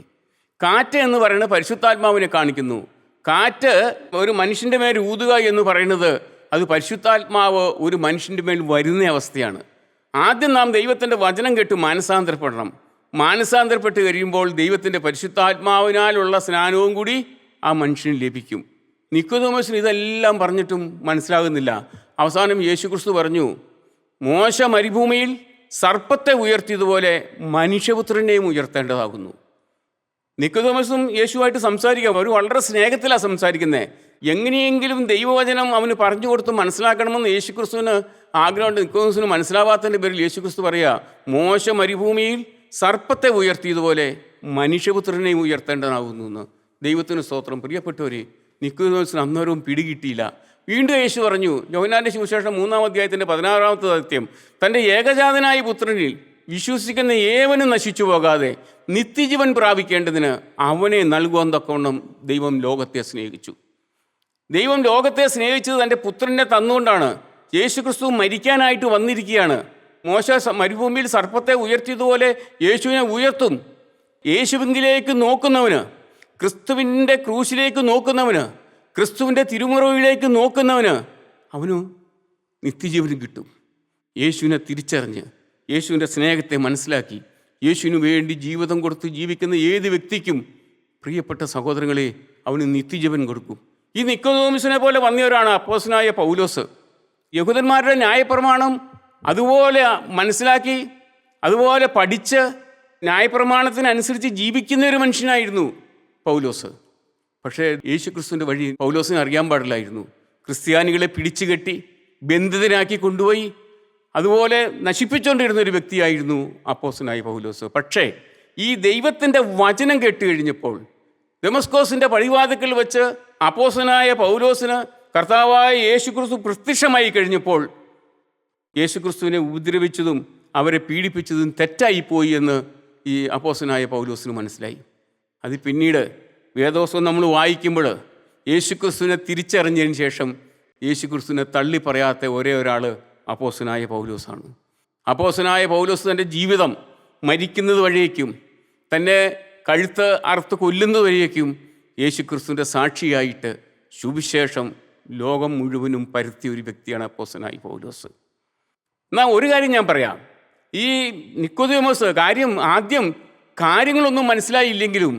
കാറ്റ് എന്ന് പറയുന്നത് പരിശുദ്ധാത്മാവിനെ കാണിക്കുന്നു. കാറ്റ് ഒരു മനുഷ്യൻ്റെ മേൽ ഊതുക എന്ന് പറയുന്നത് അത് പരിശുദ്ധാത്മാവ് ഒരു മനുഷ്യൻ്റെ മേൽ വരുന്ന അവസ്ഥയാണ്. ആദ്യം നാം ദൈവത്തിൻ്റെ വചനം കേട്ട് മാനസാന്തരപ്പെടണം. മാനസാന്തരപ്പെട്ട് കഴിയുമ്പോൾ ദൈവത്തിൻ്റെ പരിശുദ്ധാത്മാവിനാലുള്ള സ്നാനവും കൂടി ആ മനുഷ്യന് ലഭിക്കും. നിക്കോദെമോസിന് ഇതെല്ലാം പറഞ്ഞിട്ടും മനസ്സിലാകുന്നില്ല. അവസാനം യേശുക്രിസ്തു പറഞ്ഞു, മോശ മരുഭൂമിയിൽ സർപ്പത്തെ ഉയർത്തിയതുപോലെ മനുഷ്യപുത്രനെയും ഉയർത്തേണ്ടതാകുന്നു. നിക്കോദെമോസും യേശുവായിട്ട് സംസാരിക്കാം. അവർ വളരെ സ്നേഹത്തിലാണ് സംസാരിക്കുന്നത്. എങ്ങനെയെങ്കിലും ദൈവവചനം അവന് പറഞ്ഞു കൊടുത്ത് മനസ്സിലാക്കണമെന്ന് യേശുക്രിസ്തുവിന് ആഗ്രഹമുണ്ട്. നിക്കോദെമോസിന് മനസ്സിലാവാത്തതിൻ്റെ പേരിൽ യേശുക്രിസ്തു പറയുക, മോശ മരുഭൂമിയിൽ സർപ്പത്തെ ഉയർത്തിയതുപോലെ മനുഷ്യപുത്രനെയും ഉയർത്തേണ്ടതാകുന്നു എന്ന്. ദൈവത്തിന് സ്തോത്രം. പ്രിയപ്പെട്ടവരെ, നിക്കോദെമോസിന് അന്നേരവും പിടികിട്ടിയില്ല. വീണ്ടും യേശു പറഞ്ഞു, യോഹന്നാന്റെ സുവിശേഷം 3-ാം അധ്യായത്തിൻ്റെ 16-ാമത്തെ വാക്യം, തൻ്റെ ഏകജാതനായ പുത്രനിൽ വിശ്വസിക്കുന്ന ഏവനും നശിച്ചു പോകാതെ നിത്യജീവൻ പ്രാപിക്കേണ്ടതിന് അവനെ നൽകുവാൻ തക്കവണ്ണം ദൈവം ലോകത്തെ സ്നേഹിച്ചു. ദൈവം ലോകത്തെ സ്നേഹിച്ചത് തൻ്റെ പുത്രനെ തന്നുകൊണ്ടാണ്. യേശുക്രിസ്തു മരിക്കാനായിട്ട് വന്നിരിക്കുകയാണ്. മോശ മരുഭൂമിയിൽ സർപ്പത്തെ ഉയർത്തിയതുപോലെ യേശുവിനെ ഉയർത്തും. യേശുവിലേക്ക് നോക്കുന്നവന്, ക്രിസ്തുവിൻ്റെ ക്രൂശിലേക്ക് നോക്കുന്നവന്, ക്രിസ്തുവിൻ്റെ തിരുമുറവിലേക്ക് നോക്കുന്നവന് അവന് നിത്യജീവനും കിട്ടും. യേശുവിനെ തിരിച്ചറിഞ്ഞ് യേശുവിൻ്റെ സ്നേഹത്തെ മനസ്സിലാക്കി യേശുവിന് വേണ്ടി ജീവിതം കൊടുത്ത് ജീവിക്കുന്ന ഏത് വ്യക്തിക്കും, പ്രിയപ്പെട്ട സഹോദരങ്ങളെ, അവന് നിത്യജീവൻ കൊടുക്കും. ഈ നിക്കോദെമോസിനെ പോലെ വന്നവരാണ് അപ്പോസ്തലനായ പൗലോസ്. യഹൂദന്മാരുടെ ന്യായപ്രമാണം അതുപോലെ മനസ്സിലാക്കി, അതുപോലെ പഠിച്ച് ന്യായപ്രമാണത്തിനനുസരിച്ച് ജീവിക്കുന്ന ഒരു മനുഷ്യനായിരുന്നു പൗലോസ്. പക്ഷേ യേശുക്രിസ്തുവിൻ്റെ വഴി പൗലോസിന് അറിയാൻ പാടില്ലായിരുന്നു. ക്രിസ്ത്യാനികളെ പിടിച്ചുകെട്ടി ബന്ധിതനാക്കി കൊണ്ടുപോയി അതുപോലെ നശിപ്പിച്ചുകൊണ്ടിരുന്ന ഒരു വ്യക്തിയായിരുന്നു അപ്പോസ്തലനായ പൗലോസ്. പക്ഷേ ഈ ദൈവത്തിൻ്റെ വചനം കേട്ട് കഴിഞ്ഞപ്പോൾ, ദമസ്കോസിൻ്റെ പടിവാതിക്കൽ വെച്ച് അപ്പോസ്തലനായ പൗലോസിന് കർത്താവായ യേശുക്രിസ്തു പ്രത്യക്ഷമായി കഴിഞ്ഞപ്പോൾ, യേശുക്രിസ്തുവിനെ ഉപദ്രവിച്ചതും അവരെ പീഡിപ്പിച്ചതും തെറ്റായിപ്പോയി എന്ന് ഈ അപ്പോസ്തലനായ പൗലോസിന് മനസ്സിലായി. അത് പിന്നീട് വേദോസ്തം നമ്മൾ വായിക്കുമ്പോൾ യേശുക്രിസ്തുവിനെ തിരിച്ചറിഞ്ഞതിന് ശേഷം യേശുക്രിസ്തുവിനെ തള്ളി പറയാത്ത ഒരേ ഒരാൾ അപ്പോസ്തലനായ പൗലോസാണ്. അപ്പോസ്തലനായ പൗലോസ് തൻ്റെ ജീവിതം മരിക്കുന്നത് വഴിയേക്കും, തന്നെ കഴുത്ത് അറുത്ത് കൊല്ലുന്നത് വഴിയേക്കും യേശുക്രിസ്തുവിൻ്റെ സാക്ഷിയായിട്ട് സുവിശേഷം ലോകം മുഴുവനും പരത്തിയ ഒരു വ്യക്തിയാണ് അപ്പോസ്തലനായ പൗലോസ്. എന്നാൽ ഒരു കാര്യം ഞാൻ പറയാം. ഈ നിക്കോദെമോസ് ആദ്യം കാര്യങ്ങളൊന്നും മനസ്സിലായില്ലെങ്കിലും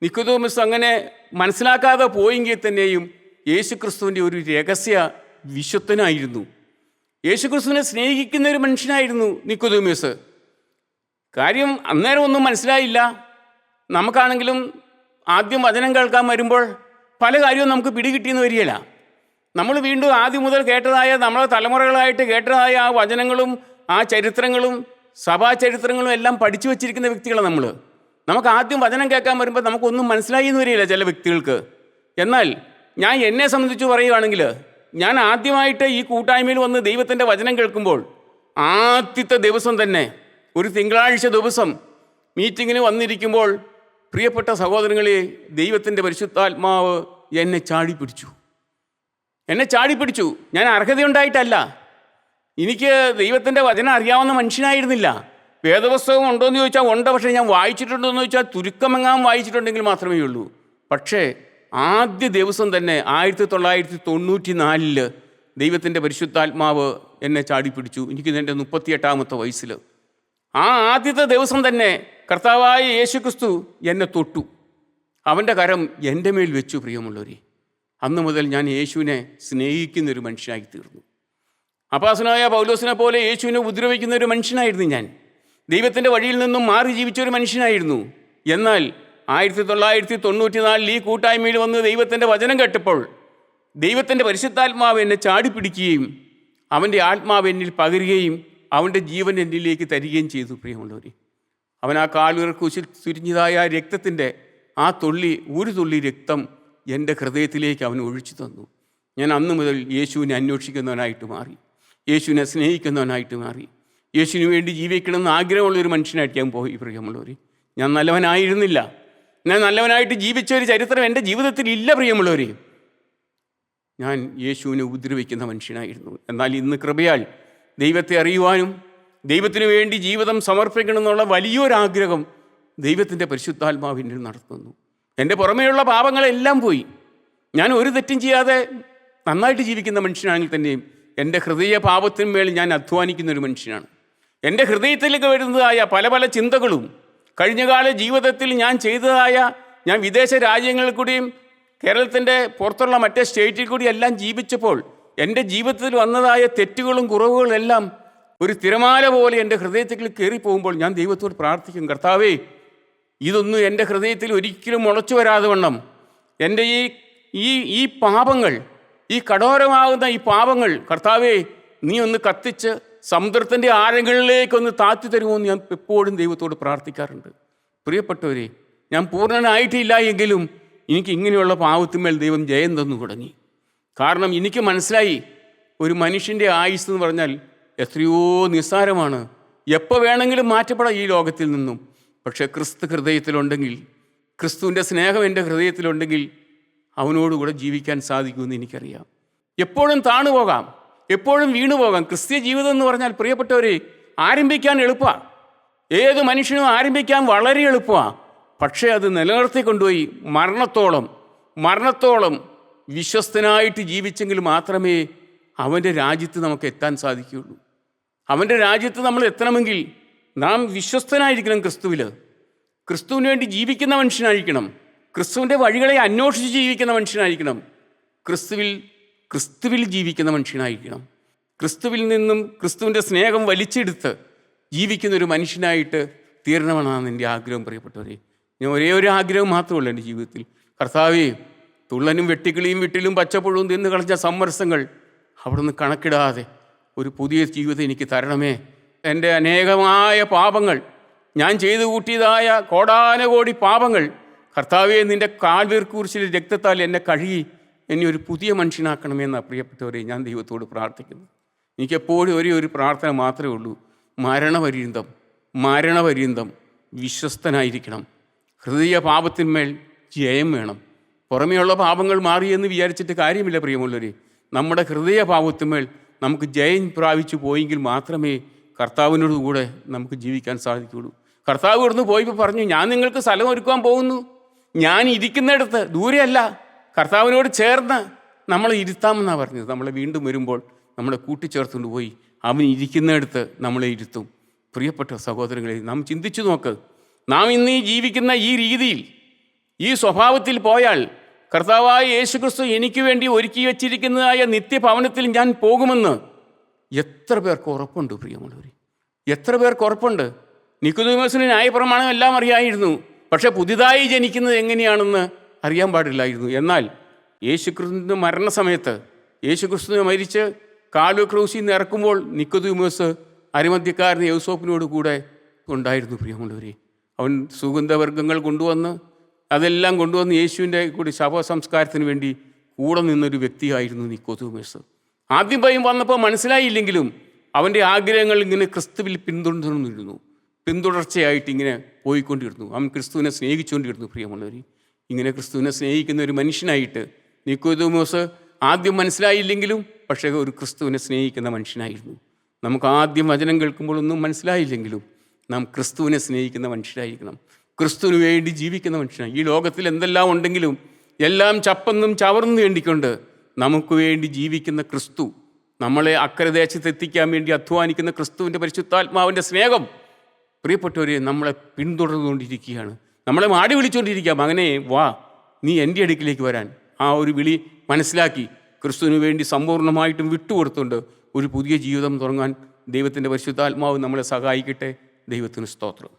നിക്കോദെമോസ് അങ്ങനെ മനസ്സിലാക്കാതെ പോയെങ്കിൽ തന്നെയും യേശുക്രിസ്തുവിൻ്റെ ഒരു രഹസ്യ വിശുദ്ധനായിരുന്നു. യേശുക്രിസ്തുവിനെ സ്നേഹിക്കുന്ന ഒരു മനുഷ്യനായിരുന്നു നിക്കോദെമോസ്. കാര്യം അന്നേരം ഒന്നും മനസ്സിലായില്ല. നമുക്കാണെങ്കിലും ആദ്യം വചനം കേൾക്കാൻ വരുമ്പോൾ പല കാര്യവും നമുക്ക് പിടികിട്ടിയെന്ന് വരികയില്ല. നമ്മൾ വീണ്ടും ആദ്യം മുതൽ കേട്ടതായ, നമ്മളെ തലമുറകളായിട്ട് കേട്ടതായ ആ വചനങ്ങളും ആ ചരിത്രങ്ങളും സഭാചരിത്രങ്ങളും എല്ലാം പഠിച്ചു വച്ചിരിക്കുന്ന വ്യക്തികളാണ് നമ്മൾ. നമുക്ക് ആദ്യം വചനം കേൾക്കാൻ വരുമ്പോൾ നമുക്കൊന്നും മനസ്സിലായി എന്ന് വരികയില്ല ചില വ്യക്തികൾക്ക്. എന്നാൽ ഞാൻ എന്നെ സംബന്ധിച്ച് പറയുകയാണെങ്കിൽ, ഞാൻ ആദ്യമായിട്ട് ഈ കൂട്ടായ്മയിൽ വന്ന് ദൈവത്തിൻ്റെ വചനം കേൾക്കുമ്പോൾ ആദ്യത്തെ ദിവസം തന്നെ, ഒരു തിങ്കളാഴ്ച ദിവസം മീറ്റിങ്ങിന് വന്നിരിക്കുമ്പോൾ, പ്രിയപ്പെട്ട സഹോദരങ്ങളെ, ദൈവത്തിൻ്റെ പരിശുദ്ധാത്മാവ് എന്നെ ചാടിപ്പിടിച്ചു. ഞാൻ അർഹതയുണ്ടായിട്ടല്ല. എനിക്ക് ദൈവത്തിൻ്റെ വചനം അറിയാവുന്ന മനുഷ്യനായിരുന്നില്ല. വേദപുസ്തകം ഉണ്ടോ എന്ന് ചോദിച്ചാൽ ഉണ്ട്, പക്ഷേ ഞാൻ വായിച്ചിട്ടുണ്ടോ എന്ന് ചോദിച്ചാൽ ചുരുക്കമെങ്ങാൻ വായിച്ചിട്ടുണ്ടെങ്കിൽ മാത്രമേ ഉള്ളൂ. പക്ഷേ ആദ്യ ദിവസം തന്നെ 1994 ദൈവത്തിൻ്റെ പരിശുദ്ധാത്മാവ് എന്നെ ചാടിപ്പിടിച്ചു. എനിക്ക് എൻ്റെ 38ാമത്തെ വയസ്സിൽ ആ ആദ്യത്തെ ദിവസം തന്നെ കർത്താവായ യേശുക്രിസ്തു എന്നെ തൊട്ടു. അവൻ്റെ കരം എൻ്റെ മേൽ വെച്ചു. പ്രിയമുള്ളവരെ, അന്ന് മുതൽ ഞാൻ യേശുവിനെ സ്നേഹിക്കുന്നൊരു മനുഷ്യനായി തീർന്നു. അപ്പോസ്തലനായ പൗലോസിനെ പോലെ യേശുവിനെ ഉപദ്രവിക്കുന്ന ഒരു മനുഷ്യനായിരുന്നു ഞാൻ. ദൈവത്തിൻ്റെ വഴിയിൽ നിന്നും മാറി ജീവിച്ചൊരു മനുഷ്യനായിരുന്നു. എന്നാൽ 1994 ഈ കൂട്ടായ്മയിൽ വന്ന് ദൈവത്തിൻ്റെ വചനം കേട്ടപ്പോൾ ദൈവത്തിൻ്റെ പരിശുദ്ധാത്മാവ് എന്നെ ചാടിപ്പിടിക്കുകയും അവൻ്റെ ആത്മാവ് എന്നിൽ പകരുകയും അവൻ്റെ ജീവൻ എന്നിലേക്ക് തരികയും ചെയ്തു. പ്രിയമുള്ളവരെ, അവൻ ആ കാലുകൾ കുശിൽ സുരിഞ്ഞതായ രക്തത്തിൻ്റെ ഒരു തുള്ളി രക്തം എൻ്റെ ഹൃദയത്തിലേക്ക് അവൻ ഒഴിച്ചു തന്നു. ഞാൻ അന്ന് മുതൽ യേശുവിനെ അന്വേഷിക്കുന്നവനായിട്ട് മാറി, യേശുവിനെ സ്നേഹിക്കുന്നവനായിട്ട് മാറി, യേശുവിന് വേണ്ടി ജീവിക്കണമെന്ന് ആഗ്രഹമുള്ളൊരു മനുഷ്യനായിട്ട് ഞാൻ പോയി. പ്രിയമുള്ളവർ, ഞാൻ നല്ലവനായിരുന്നില്ല. ഞാൻ നല്ലവനായിട്ട് ജീവിച്ച ഒരു ചരിത്രം എൻ്റെ ജീവിതത്തിൽ ഇല്ല. പ്രിയമുള്ളവർ, ഞാൻ യേശുവിനെ ഉപദ്രവിക്കുന്ന മനുഷ്യനായിരുന്നു. എന്നാൽ ഇന്ന് കൃപയാൽ ദൈവത്തെ അറിയുവാനും ദൈവത്തിനു വേണ്ടി ജീവിതം സമർപ്പിക്കണമെന്നുള്ള വലിയൊരാഗ്രഹം ദൈവത്തിൻ്റെ പരിശുദ്ധാത്മാവിനിൽ നടത്തുന്നു. എൻ്റെ പുറമേയുള്ള പാപങ്ങളെല്ലാം പോയി. ഞാൻ ഒരു തെറ്റും ചെയ്യാതെ നന്നായിട്ട് ജീവിക്കുന്ന മനുഷ്യനാണെങ്കിൽ തന്നെയും എൻ്റെ ഹൃദയ പാപത്തിന്മേൽ ഞാൻ അധ്വാനിക്കുന്നൊരു മനുഷ്യനാണ്. എൻ്റെ ഹൃദയത്തിലേക്ക് വരുന്നതായ പല പല ചിന്തകളും കഴിഞ്ഞകാല ജീവിതത്തിൽ ഞാൻ ചെയ്തതായ, ഞാൻ വിദേശ രാജ്യങ്ങളിൽ കൂടിയും കേരളത്തിൻ്റെ പുറത്തുള്ള മറ്റേ സ്റ്റേറ്റിൽ കൂടി എല്ലാം ജീവിച്ചപ്പോൾ എൻ്റെ ജീവിതത്തിൽ വന്നതായ തെറ്റുകളും കുറവുകളും എല്ലാം ഒരു തിരമാല പോലെ എൻ്റെ ഹൃദയത്തിൽ കയറിപ്പോകുമ്പോൾ ഞാൻ ദൈവത്തോട് പ്രാർത്ഥിക്കും, കർത്താവേ, ഇതൊന്നും എൻ്റെ ഹൃദയത്തിൽ ഒരിക്കലും മുളച്ചു വരാതെ വണ്ണം എൻ്റെ ഈ പാപങ്ങൾ, ഈ കഠോരമാകുന്ന ഈ പാപങ്ങൾ, കർത്താവേ, നീ ഒന്ന് കത്തിച്ച് സമുദ്രത്തിൻ്റെ ആഴങ്ങളിലേക്കൊന്ന് താഴ്ത്തി തരുമോ എന്ന് ഞാൻ എപ്പോഴും ദൈവത്തോട് പ്രാർത്ഥിക്കാറുണ്ട്. പ്രിയപ്പെട്ടവരെ, ഞാൻ പൂർണ്ണനായിട്ടില്ല എങ്കിലും എനിക്ക് ഇങ്ങനെയുള്ള പാപത്തിന്മേൽ ദൈവം ജയം തന്നു തുടങ്ങി. കാരണം എനിക്ക് മനസ്സിലായി, ഒരു മനുഷ്യൻ്റെ ആയുസ് എന്ന് പറഞ്ഞാൽ എത്രയോ നിസ്സാരമാണ്. എപ്പോൾ വേണമെങ്കിലും മാറ്റപ്പെടാം ഈ ലോകത്തിൽ നിന്നും. പക്ഷേ ക്രിസ്തു ഹൃദയത്തിലുണ്ടെങ്കിൽ, ക്രിസ്തുവിൻ്റെ സ്നേഹം എൻ്റെ ഹൃദയത്തിലുണ്ടെങ്കിൽ അവനോടുകൂടെ ജീവിക്കാൻ സാധിക്കുമെന്ന് എനിക്കറിയാം. എപ്പോഴും താണുപോകാം, എപ്പോഴും വീണുപോകാം. ക്രിസ്തീയ ജീവിതം എന്ന് പറഞ്ഞാൽ, പ്രിയപ്പെട്ടവരെ, ആരംഭിക്കാൻ എളുപ്പമാണ്. ഏത് മനുഷ്യനും ആരംഭിക്കാൻ വളരെ എളുപ്പമാണ്. പക്ഷേ അത് നിലനിർത്തി കൊണ്ടുപോയി മരണത്തോളം വിശ്വസ്തനായിട്ട് ജീവിച്ചെങ്കിൽ മാത്രമേ അവൻ്റെ രാജ്യത്ത് നമുക്ക് എത്താൻ സാധിക്കുകയുള്ളൂ. അവൻ്റെ രാജ്യത്ത് നമ്മൾ എത്തണമെങ്കിൽ നാം വിശ്വസ്തനായിരിക്കണം. ക്രിസ്തുവിന് വേണ്ടി ജീവിക്കുന്ന മനുഷ്യനായിരിക്കണം. ക്രിസ്തുവിൻ്റെ വഴികളെ അന്വേഷിച്ച് ജീവിക്കുന്ന മനുഷ്യനായിരിക്കണം. ക്രിസ്തുവിൽ ജീവിക്കുന്ന മനുഷ്യനായിരിക്കണം. ക്രിസ്തുവിൽ നിന്നും ക്രിസ്തുവിൻ്റെ സ്നേഹം വലിച്ചെടുത്ത് ജീവിക്കുന്നൊരു മനുഷ്യനായിട്ട് തീരണമെന്നാണ് എൻ്റെ ആഗ്രഹം. പ്രിയപ്പെട്ടവരെ, ഞാൻ ഒരേ ഒരു ആഗ്രഹം മാത്രമല്ല എൻ്റെ ജീവിതത്തിൽ. കർത്താവേ, തുള്ളനും വെട്ടിക്കിളിയും വിട്ടിലും പച്ചപ്പുഴവും തിന്ന് കളഞ്ഞ സമ്മർസങ്ങൾ അവിടെ നിന്ന് കണക്കിടാതെ ഒരു പുതിയ ജീവിതം എനിക്ക് തരണമേ. എൻ്റെ അനേകമായ പാപങ്ങൾ, ഞാൻ ചെയ്തു കൂട്ടിയതായ കോടാനകോടി പാപങ്ങൾ, കർത്താവേ, നിൻ്റെ കാൽവീർക്കുരിശിലെ രക്തത്താൽ എന്നെ കഴുകി എന്നെ ഒരു പുതിയ മനുഷ്യനാക്കണമെന്നാണ് പ്രിയപ്പെട്ടവരെ ഞാൻ ദൈവത്തോട് പ്രാർത്ഥിക്കുന്നു. എനിക്കെപ്പോഴും ഒരു പ്രാർത്ഥന മാത്രമേ ഉള്ളൂ. മരണപര്യന്തം വിശ്വസ്തനായിരിക്കണം. ഹൃദയ പാപത്തിന്മേൽ ജയം വേണം. പുറമേയുള്ള പാപങ്ങൾ മാറിയെന്ന് വിചാരിച്ചിട്ട് കാര്യമില്ല. പ്രിയമുള്ളവരെ, നമ്മുടെ ഹൃദയ പാപത്തിന്മേൽ നമുക്ക് ജയം പ്രാപിച്ചു പോയെങ്കിൽ മാത്രമേ കർത്താവിനോട് കൂടെ നമുക്ക് ജീവിക്കാൻ സാധിക്കുകയുള്ളൂ. കർത്താവ് ഇവിടുന്ന് പോയപ്പോൾ പറഞ്ഞു, ഞാൻ നിങ്ങൾക്ക് സ്ഥലം ഒരുക്കാൻ പോകുന്നു. ഞാൻ ഇരിക്കുന്നിടത്ത്, ദൂരെയല്ല, കർത്താവിനോട് ചേർന്ന് നമ്മളെ ഇരുത്താമെന്നാണ് പറഞ്ഞത്. നമ്മളെ വീണ്ടും വരുമ്പോൾ നമ്മളെ കൂട്ടിച്ചേർത്തുകൊണ്ട് പോയി അവൻ ഇരിക്കുന്നിടത്ത് നമ്മളെ ഇരുത്തും. പ്രിയപ്പെട്ട സഹോദരങ്ങളെ, നാം ചിന്തിച്ചു നോക്ക്. നാം ഇന്ന് ജീവിക്കുന്ന ഈ രീതിയിൽ, ഈ സ്വഭാവത്തിൽ പോയാൽ കർത്താവായ യേശുക്രിസ്തു എനിക്ക് വേണ്ടി ഒരുക്കി വച്ചിരിക്കുന്നതായ നിത്യഭവനത്തിൽ ഞാൻ പോകുമെന്ന് എത്ര പേർക്ക് ഉറപ്പുണ്ട്? പ്രിയമുള്ളവരെ, എത്ര പേർക്ക് ഉറപ്പുണ്ട്? നിക്കോദീമോസിന് ന്യായപ്രമാണം എല്ലാം അറിയായിരുന്നു. പക്ഷെ പുതിയതായി ജനിക്കുന്നത് എങ്ങനെയാണെന്ന് അറിയാൻ പാടില്ലായിരുന്നു. എന്നാൽ യേശുക്രിസ്തുവിൻ്റെ മരണസമയത്ത്, യേശുക്രിസ്തു മരിച്ച് കാൽവരി ക്രൂശിൽ നിന്ന് ഇറക്കുമ്പോൾ നിക്കോദീമോസ് അരിമദ്യക്കാരൻ യൗസോപ്പിനോട് കൂടെ ഉണ്ടായിരുന്നു പ്രിയമുള്ളവരെ. അവൻ സുഗന്ധവർഗ്ഗങ്ങൾ കൊണ്ടുവന്ന് അതെല്ലാം കൊണ്ടുവന്ന് യേശുവിൻ്റെ കൂടി ശവസംസ്കാരത്തിന് വേണ്ടി കൂടെ നിന്നൊരു വ്യക്തിയായിരുന്നു നിക്കോദീമോസ്. ആദ്യം വന്നപ്പോൾ മനസ്സിലായില്ലെങ്കിലും അവൻ്റെ ആഗ്രഹങ്ങൾ ഇങ്ങനെ ക്രിസ്തുവിൽ പിന്തുടർച്ചയായിട്ട് ഇങ്ങനെ പോയിക്കൊണ്ടിരുന്നു. അവൻ ക്രിസ്തുവിനെ സ്നേഹിച്ചുകൊണ്ടിരുന്നു പ്രിയമുള്ളവർ. ഇങ്ങനെ ക്രിസ്തുവിനെ സ്നേഹിക്കുന്ന ഒരു മനുഷ്യനായിട്ട് നിക്കോദീമോസ് ആദ്യം മനസ്സിലായില്ലെങ്കിലും പക്ഷേ ഒരു ക്രിസ്തുവിനെ സ്നേഹിക്കുന്ന മനുഷ്യനായിരുന്നു. നമുക്ക് ആദ്യം വചനം കേൾക്കുമ്പോഴൊന്നും മനസ്സിലായില്ലെങ്കിലും നാം ക്രിസ്തുവിനെ സ്നേഹിക്കുന്ന മനുഷ്യരായിരിക്കണം. ക്രിസ്തുവിന് വേണ്ടി ജീവിക്കുന്ന മനുഷ്യനാണ്. ഈ ലോകത്തിൽ എന്തെല്ലാം ഉണ്ടെങ്കിലും എല്ലാം ചപ്പന്നും ചവർന്നു വേണ്ടിക്കൊണ്ട് നമുക്ക് വേണ്ടി ജീവിക്കുന്ന ക്രിസ്തു, നമ്മളെ അക്കരെ ദേശത്ത് എത്തിക്കാൻ വേണ്ടി അധ്വാനിക്കുന്ന ക്രിസ്തുവിൻ്റെ പരിശുദ്ധാത്മാവിൻ്റെ സ്നേഹം പ്രിയപ്പെട്ടവരെ നമ്മളെ പിന്തുടർന്നുകൊണ്ടിരിക്കുകയാണ്. നമ്മളെ മാടി വിളിച്ചുകൊണ്ടിരിക്കുക, മകനെ വാ, നീ എൻ്റെ അടുക്കിലേക്ക് വരാൻ. ആ ഒരു വിളി മനസ്സിലാക്കി ക്രിസ്തുവിന് വേണ്ടി സമ്പൂർണ്ണമായിട്ടും വിട്ടുകൊടുത്തുകൊണ്ട് ഒരു പുതിയ ജീവിതം തുടങ്ങാൻ ദൈവത്തിൻ്റെ പരിശുദ്ധാത്മാവ് നമ്മളെ സഹായിക്കട്ടെ. ദൈവത്തിന് സ്തോത്രം.